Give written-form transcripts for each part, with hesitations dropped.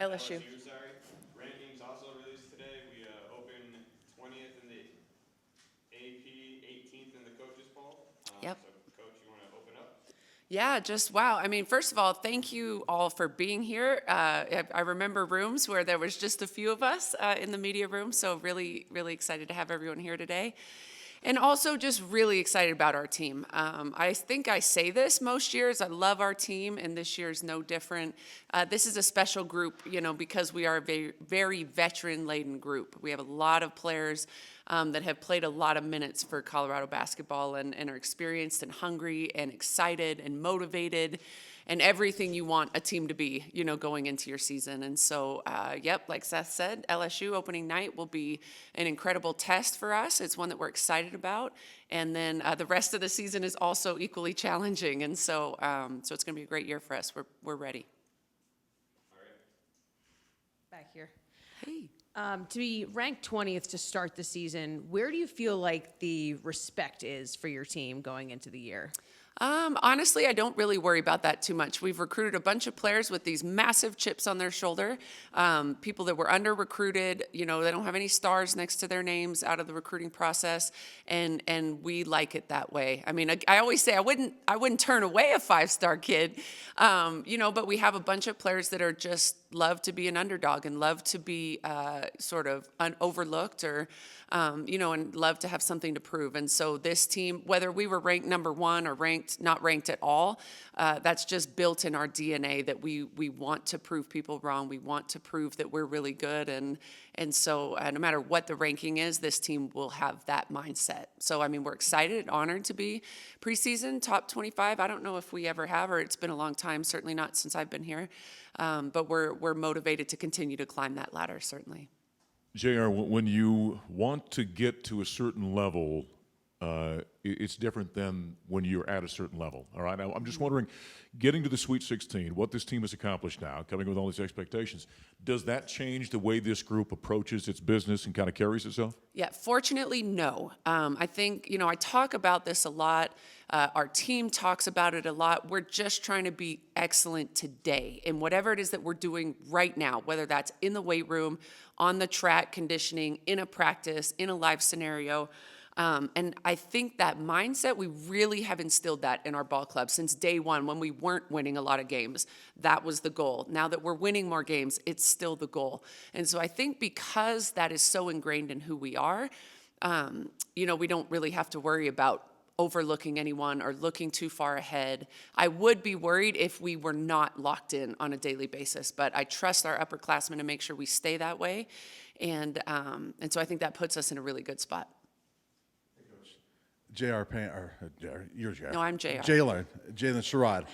LSU. Sorry. Rankings also released today. We opened 20th in the AP, 18th in the coaches poll. Yep. So, Coach, you want to open up? Yeah, just wow. I mean, first of all, thank you all for being here. I remember rooms where there was just a few of us in the media room, so really, really excited to have everyone here today. And also just really excited about our team. I think I say this most years. I love our team, and this year is no different. This is a special group, because we are a very, very veteran-laden group. We have a lot of players that have played a lot of minutes for Colorado basketball and are experienced and hungry and excited and motivated and everything you want a team to be, going into your season. And so, like Seth said, LSU opening night will be an incredible test for us. It's one that we're excited about. And then the rest of the season is also equally challenging. And so, so it's going to be a great year for us. We're ready. All right. Back here. Hey. To be ranked 20th to start the season, where do you feel like the respect is for your team going into the year? Honestly, I don't really worry about that too much. We've recruited a bunch of players with these massive chips on their shoulder, people that were under-recruited, they don't have any stars next to their names out of the recruiting process, and we like it that way. I mean, I always say I wouldn't turn away a five-star kid, but we have a bunch of players that are just love to be an underdog and love to be sort of overlooked or, and love to have something to prove. And so this team, whether we were ranked number one or not ranked at all, that's just built in our DNA that we want to prove people wrong. We want to prove that we're really good. And so no matter what the ranking is, this team will have that mindset. So, I mean, we're excited and honored to be preseason top 25. I don't know if we ever have, or it's been a long time, certainly not since I've been here. But we're motivated to continue to climb that ladder, certainly. JR, when you want to get to a certain level, it's different than when you're at a certain level, all right? Now, I'm just wondering, getting to the Sweet 16, what this team has accomplished now, coming with all these expectations, does that change the way this group approaches its business and kind of carries itself? Yeah, fortunately, no. I think, I talk about this a lot. Our team talks about it a lot. We're just trying to be excellent today in whatever it is that we're doing right now, whether that's in the weight room, on the track, conditioning, in a practice, in a live scenario. And I think that mindset, we really have instilled that in our ball club since day one when we weren't winning a lot of games. That was the goal. Now that we're winning more games, it's still the goal. And so I think because that is so ingrained in who we are, we don't really have to worry about overlooking anyone or looking too far ahead. I would be worried if we were not locked in on a daily basis, but I trust our upperclassmen to make sure we stay that way. And so I think that puts us in a really good spot. JR Payne, or you're JR. No, I'm JR. Jaylen Sherrod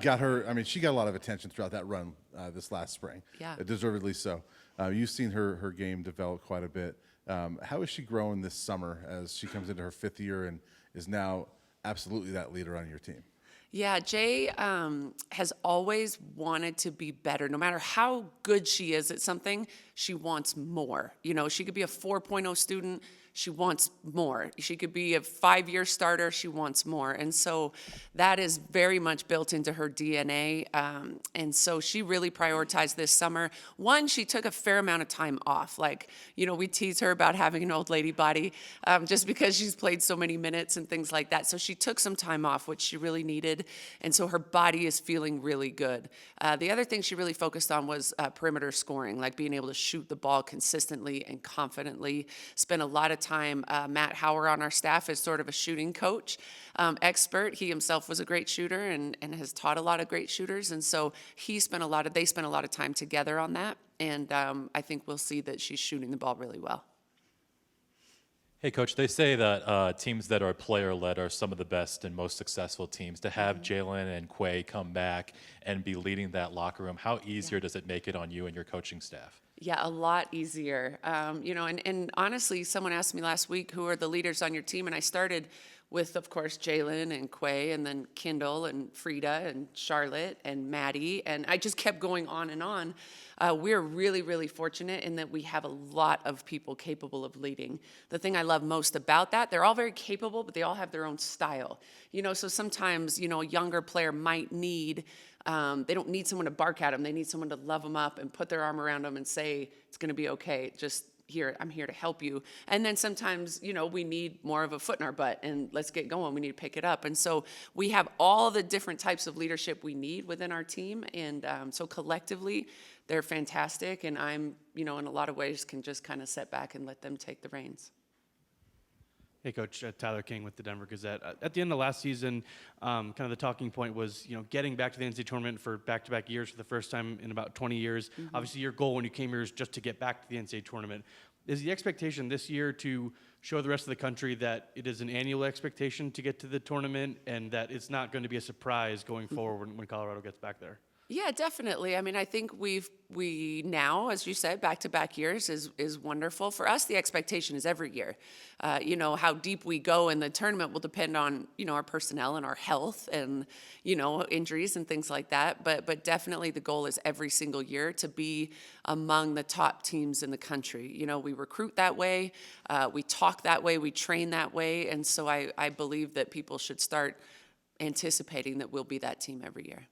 got her. I mean, she got a lot of attention throughout that run this last spring. Yeah. Deservedly so. You've seen her game develop quite a bit. How is she growing this summer as she comes into her fifth year and is now absolutely that leader on your team? Yeah, Jay has always wanted to be better. No matter how good she is at something, she wants more. She could be a 4.0 student. She wants more. She could be a 5-year starter. She wants more. And so that is very much built into her DNA. And so she really prioritized this summer. One, she took a fair amount of time off. We tease her about having an old lady body just because she's played so many minutes and things like that. So she took some time off, which she really needed. And so her body is feeling really good. The other thing she really focused on was perimeter scoring, like being able to shoot the ball consistently and confidently. Spent a lot of time. Matt Hauer on our staff is sort of a shooting coach expert. He himself was a great shooter and has taught a lot of great shooters. And so they spent a lot of time together on that. And I think we'll see that she's shooting the ball really well. Hey, Coach, they say that teams that are player-led are some of the best and most successful teams. To have Jaylen and Quay come back and be leading that locker room, how easier does it make it on you and your coaching staff? Yeah, a lot easier. And honestly, someone asked me last week, who are the leaders on your team? And I started with, of course, Jaylen and Quay, and then Kendall and Frida and Charlotte and Maddie. And I just kept going on and on. We're really, really fortunate in that we have a lot of people capable of leading. The thing I love most about that, they're all very capable, but they all have their own style. So sometimes, a younger player might need They don't need someone to bark at them. They need someone to love them up and put their arm around them and say, it's going to be okay. Just here, I'm here to help you. And then sometimes, we need more of a foot in our butt and let's get going. We need to pick it up. And so we have all the different types of leadership we need within our team. And so collectively, they're fantastic. And I'm, in a lot of ways can just kind of sit back and let them take the reins. Hey, Coach, Tyler King with the Denver Gazette. At the end of last season, kind of the talking point was, getting back to the NCAA tournament for back-to-back years for the first time in about 20 years. Mm-hmm. Obviously, your goal when you came here is just to get back to the NCAA tournament. Is the expectation this year to show the rest of the country that it is an annual expectation to get to the tournament and that it's not going to be a surprise going forward when Colorado gets back there? Yeah, definitely. I mean, I think we now, as you said, back-to-back years is wonderful. For us, the expectation is every year. How deep we go in the tournament will depend on, our personnel and our health and, injuries and things like that. But definitely the goal is every single year to be among the top teams in the country. We recruit that way, we talk that way, we train that way. And so I believe that people should start anticipating that we'll be that team every year.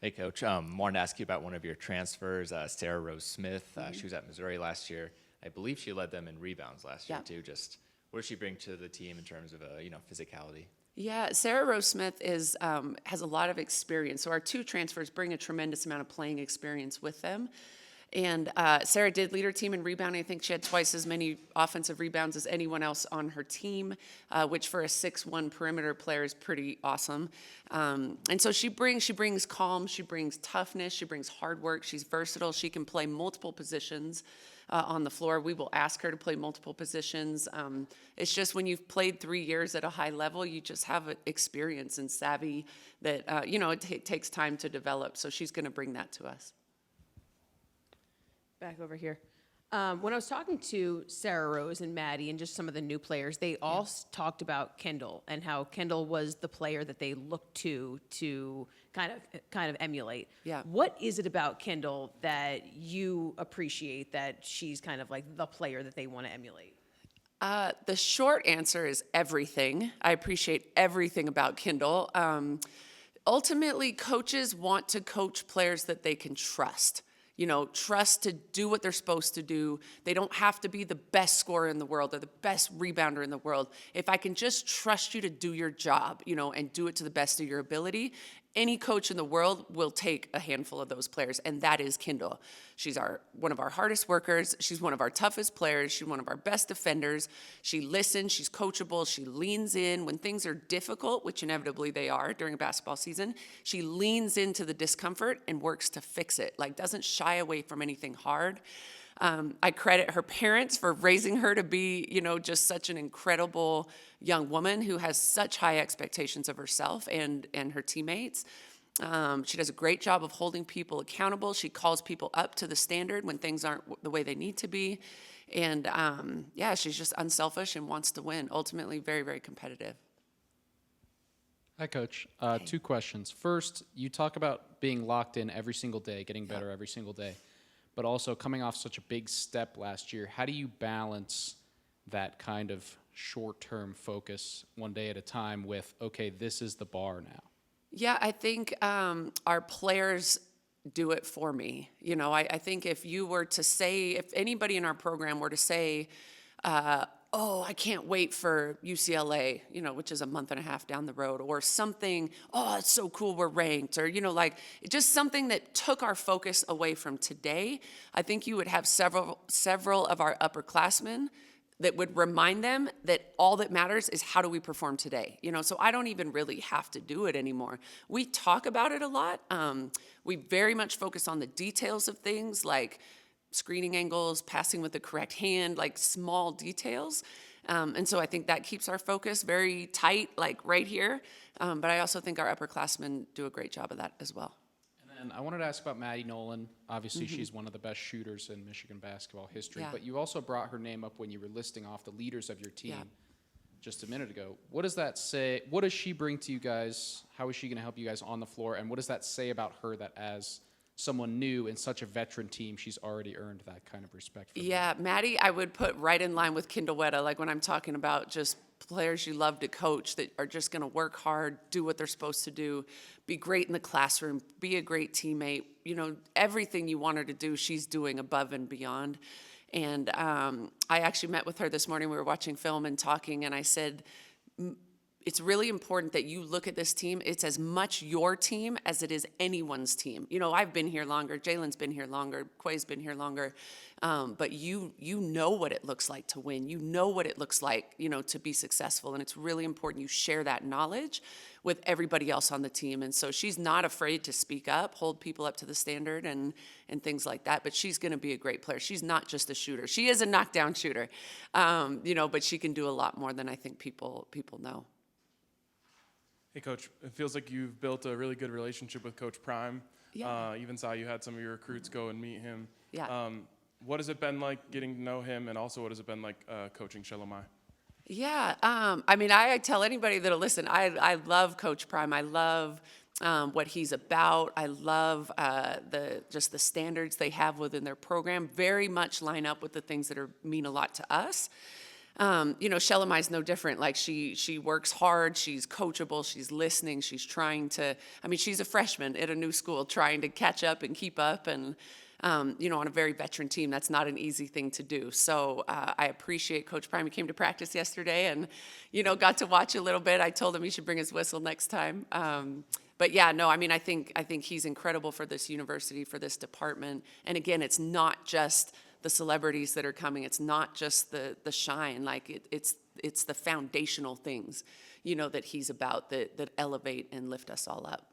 Hey, Coach. Wanted to ask you about one of your transfers, Sarah Rose Smith. She was at Missouri last year. I believe she led them in rebounds last year, too. Just what does she bring to the team in terms of, physicality? Yeah, Sarah Rose Smith has a lot of experience. So our two transfers bring a tremendous amount of playing experience with them. And Sarah did lead her team in rebounding. I think she had twice as many offensive rebounds as anyone else on her team, which for a 6'1" perimeter player is pretty awesome. And so she brings calm, she brings toughness, she brings hard work. She's versatile. She can play multiple positions on the floor. We will ask her to play multiple positions. It's just when you've played 3 years at a high level, you just have experience and savvy that, it takes time to develop. So she's going to bring that to us. Back over here. When I was talking to Sarah Rose and Maddie and just some of the new players, they all talked about Kendall and how Kendall was the player that they looked to kind of emulate. Yeah. What is it about Kendall that you appreciate that she's kind of like the player that they want to emulate? The short answer is everything. I appreciate everything about Kendall. Ultimately, coaches want to coach players that they can trust. Trust to do what they're supposed to do. They don't have to be the best scorer in the world or the best rebounder in the world. If I can just trust you to do your job, and do it to the best of your ability, any coach in the world will take a handful of those players, and that is Kendall. She's one of our hardest workers. She's one of our toughest players. She's one of our best defenders. She listens. She's coachable. She leans in when things are difficult, which inevitably they are during a basketball season. She leans into the discomfort and works to fix it, doesn't shy away from anything hard. I credit her parents for raising her to be, just such an incredible young woman who has such high expectations of herself and her teammates. She does a great job of holding people accountable. She calls people up to the standard when things aren't the way they need to be. And she's just unselfish and wants to win. Ultimately, very, very competitive. Hi, Coach. Two questions. First, you talk about being locked in every single day, getting better every single day, but also coming off such a big step last year. How do you balance that kind of short-term focus one day at a time with, okay, this is the bar now? Yeah, I think our players do it for me. I think if anybody in our program were to say, I can't wait for UCLA, which is a month and a half down the road, or something, it's so cool we're ranked, or, just something that took our focus away from today. I think you would have several of our upperclassmen that would remind them that all that matters is how do we perform today. So I don't even really have to do it anymore. We talk about it a lot. We very much focus on the details of things like screening angles, passing with the correct hand, small details. And so I think that keeps our focus very tight, right here. But I also think our upperclassmen do a great job of that as well. And I wanted to ask about Maddie Nolan. Obviously, she's one of the best shooters in Michigan basketball history, but you also brought her name up when you were listing off the leaders of your team just a minute ago. What does that say? What does she bring to you guys? How is she going to help you guys on the floor? And what does that say about her that as someone new in such a veteran team, she's already earned that kind of respect from you? Yeah, Maddie, I would put right in line with Kendall Wetta, like when I'm talking about just players you love to coach that are just going to work hard, do what they're supposed to do, be great in the classroom, be a great teammate. You know, everything you want her to do, she's doing above and beyond. And I actually met with her this morning. We were watching film and talking, and I said, it's really important that you look at this team. It's as much your team as it is anyone's team. You know, I've been here longer. Jaylen's been here longer. Quay's been here longer. But you know what it looks like to win. You know what it looks like, you know, to be successful. And it's really important you share that knowledge with everybody else on the team. And so she's not afraid to speak up, hold people up to the standard and things like that. But she's going to be a great player. She's not just a shooter. She is a knockdown shooter, you know, but she can do a lot more than I think people know. Hey, Coach, it feels like you've built a really good relationship with Coach Prime. Yeah. Even saw you had some of your recruits go and meet him. Yeah. What has it been like getting to know him, and also what has it been like coaching Shalomai? Yeah, I mean, I tell anybody that'll listen, I love Coach Prime. I love what he's about. I love the standards they have within their program. Very much line up with the things that mean a lot to us. You know, Shalomai's no different. Like she works hard. She's coachable. She's listening. She's trying to. I mean, she's a freshman at a new school, trying to catch up and keep up. And you know, on a very veteran team, that's not an easy thing to do. So I appreciate Coach Prime. He came to practice yesterday, and you know, got to watch a little bit. I told him he should bring his whistle next time. But yeah, no, I mean, I think he's incredible for this university, for this department. And again, it's not just the celebrities that are coming. It's not just the shine. Like it's the foundational things, you know, that he's about that elevate and lift us all up.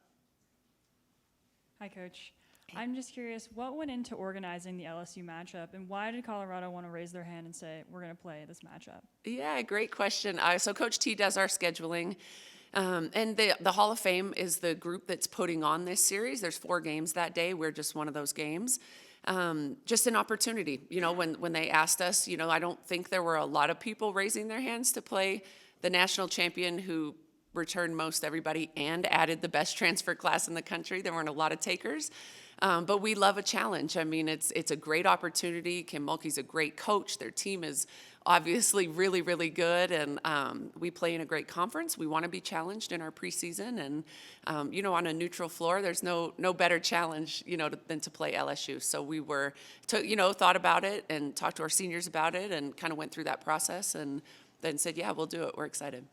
Hi, Coach. I'm just curious, what went into organizing the LSU matchup, and why did Colorado want to raise their hand and say, we're going to play this matchup? Yeah, great question. So Coach T does our scheduling. And the Hall of Fame is the group that's putting on this series. There's 4 games that day. We're just one of those games. Just an opportunity. You know, when they asked us, you know, I don't think there were a lot of people raising their hands to play the national champion who returned most everybody and added the best transfer class in the country. There weren't a lot of takers. But we love a challenge. I mean, it's a great opportunity. Kim Mulkey's a great coach. Their team is obviously really, really good. And we play in a great conference. We want to be challenged in our preseason. And, you know, on a neutral floor, there's no better challenge, you know, than to play LSU. So we thought about it and talked to our seniors about it and kind of went through that process and then said, yeah, we'll do it. We're excited.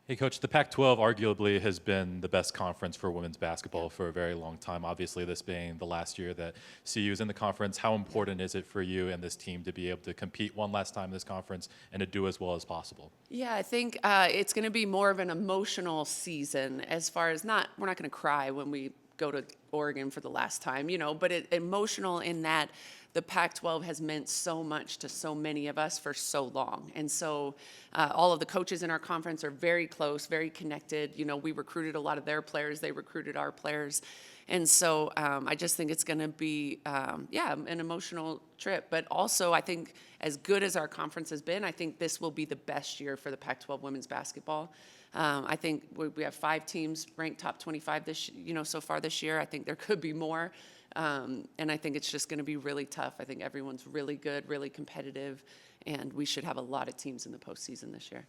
Hey, Coach, the Pac-12 arguably has been the best conference for women's basketball for a very long time. Obviously, this being the last year that CU is in the conference, how important is it for you and this team to be able to compete one last time in this conference and to do as well as possible? Yeah, I think it's going to be more of an emotional season as far as we're not going to cry when we go to Oregon for the last time, you know, but emotional in that the Pac-12 has meant so much to so many of us for so long. And so all of the coaches in our conference are very close, very connected. You know, we recruited a lot of their players. They recruited our players. And so I just think it's going to be, an emotional trip. But also, I think as good as our conference has been, I think this will be the best year for the Pac-12 women's basketball. I think we have 5 teams ranked top 25 so far this year. I think there could be more. And I think it's just going to be really tough. I think everyone's really good, really competitive, and we should have a lot of teams in the postseason this year.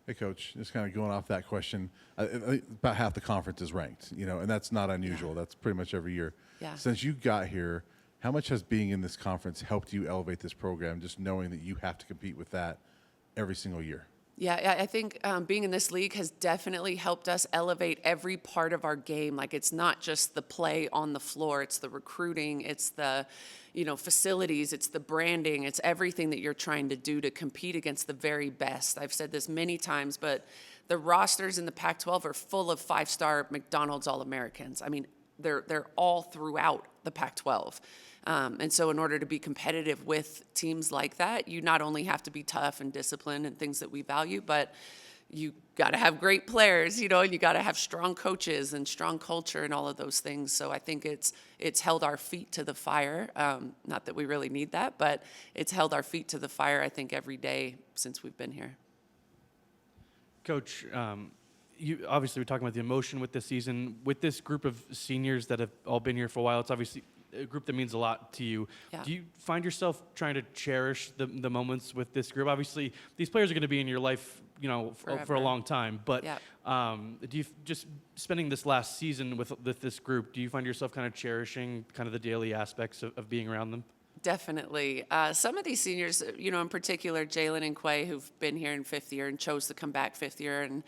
Hey, Coach, just kind of going off that question, about half the conference is ranked, you know, and that's not unusual. Yeah. That's pretty much every year. Yeah. Since you got here, how much has being in this conference helped you elevate this program, just knowing that you have to compete with that every single year? Yeah, I think being in this league has definitely helped us elevate every part of our game. Like, it's not just the play on the floor, it's the recruiting, it's the, facilities, it's the branding, it's everything that you're trying to do to compete against the very best. I've said this many times, but the rosters in the Pac-12 are full of 5-star McDonald's All-Americans. I mean, they're all throughout the Pac-12. And so in order to be competitive with teams like that, you not only have to be tough and disciplined and things that we value, but you got to have great players, and you got to have strong coaches and strong culture and all of those things. So I think it's held our feet to the fire. Not that we really need that, but it's held our feet to the fire, I think, every day since we've been here. Coach, you obviously we're talking about the emotion with this season. With this group of seniors that have all been here for a while, it's obviously a group that means a lot to you. Yeah. Do you find yourself trying to cherish the moments with this group? Obviously, these players are going to be in your life, you know, for a Forever. long time. But Yeah. do you just spending this last season with this group? Do you find yourself kind of cherishing kind of the daily aspects of being around them? Definitely. Some of these seniors, you know, in particular, Jaylen and Quay, who've been here in fifth year and chose to come back fifth year. And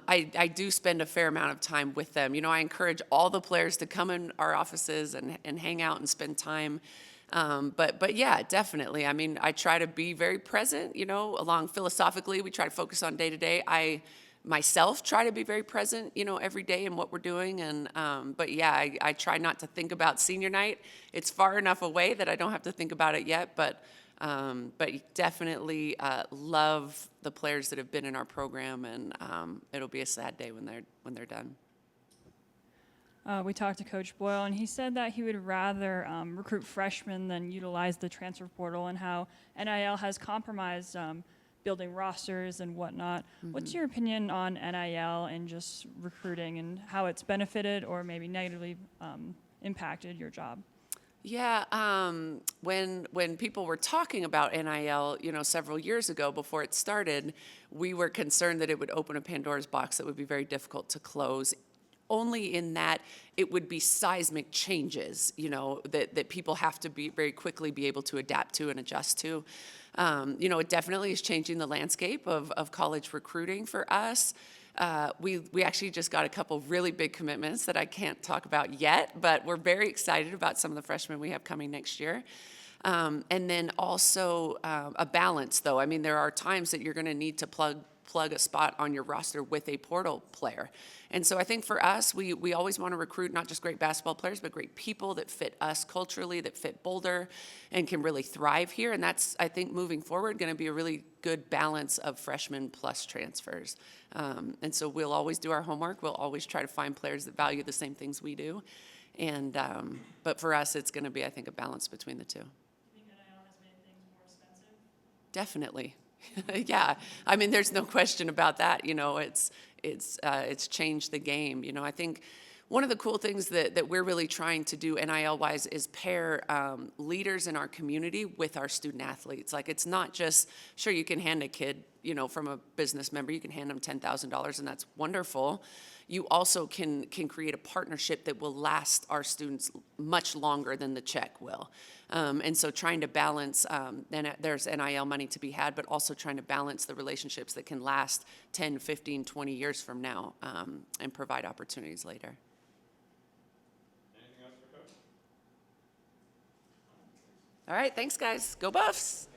I do spend a fair amount of time with them. You know, I encourage all the players to come in our offices and hang out and spend time. But yeah, definitely. I mean, I try to be very present, you know, along philosophically. We try to focus on day to day. I myself try to be very present, you know, every day in what we're doing. And but yeah, I try not to think about senior night. It's far enough away that I don't have to think about it yet. But definitely love the players that have been in our program, and it'll be a sad day when they're done. We talked to Coach Boyle, and he said that he would rather recruit freshmen than utilize the transfer portal, and how NIL has compromised building rosters and whatnot. What's your opinion on NIL and just recruiting, and how it's benefited or maybe negatively impacted your job? Yeah, when people were talking about NIL, you know, several years ago before it started, we were concerned that it would open a Pandora's box that would be very difficult to close. Only in that it would be seismic changes, you know, that people have to be very quickly be able to adapt to and adjust to. You know, it definitely is changing the landscape of college recruiting for us. We actually just got a couple really big commitments that I can't talk about yet, but we're very excited about some of the freshmen we have coming next year. And then also a balance, though. I mean, there are times that you're going to need to plug a spot on your roster with a portal player. And so I think for us, we always want to recruit not just great basketball players, but great people that fit us culturally, that fit Boulder, and can really thrive here. And that's, I think, moving forward, going to be a really good balance of freshmen plus transfers. And so we'll always do our homework. We'll always try to find players that value the same things we do. And but for us, it's going to be, I think, a balance between the two. Do you think NIL has made things more expensive? Definitely. Yeah, I mean, there's no question about that. You know, it's changed the game. You know, I think one of the cool things that we're really trying to do NIL-wise is pair leaders in our community with our student athletes. Like, it's not just, sure, you can hand a kid, you know, from a business member, you can hand them $10,000, and that's wonderful. You also can create a partnership that will last our students much longer than the check will. And so trying to balance, then there's NIL money to be had, but also trying to balance the relationships that can last 10, 15, 20 years from now and provide opportunities later. Anything else for Coach? All right, thanks, guys. Go Buffs!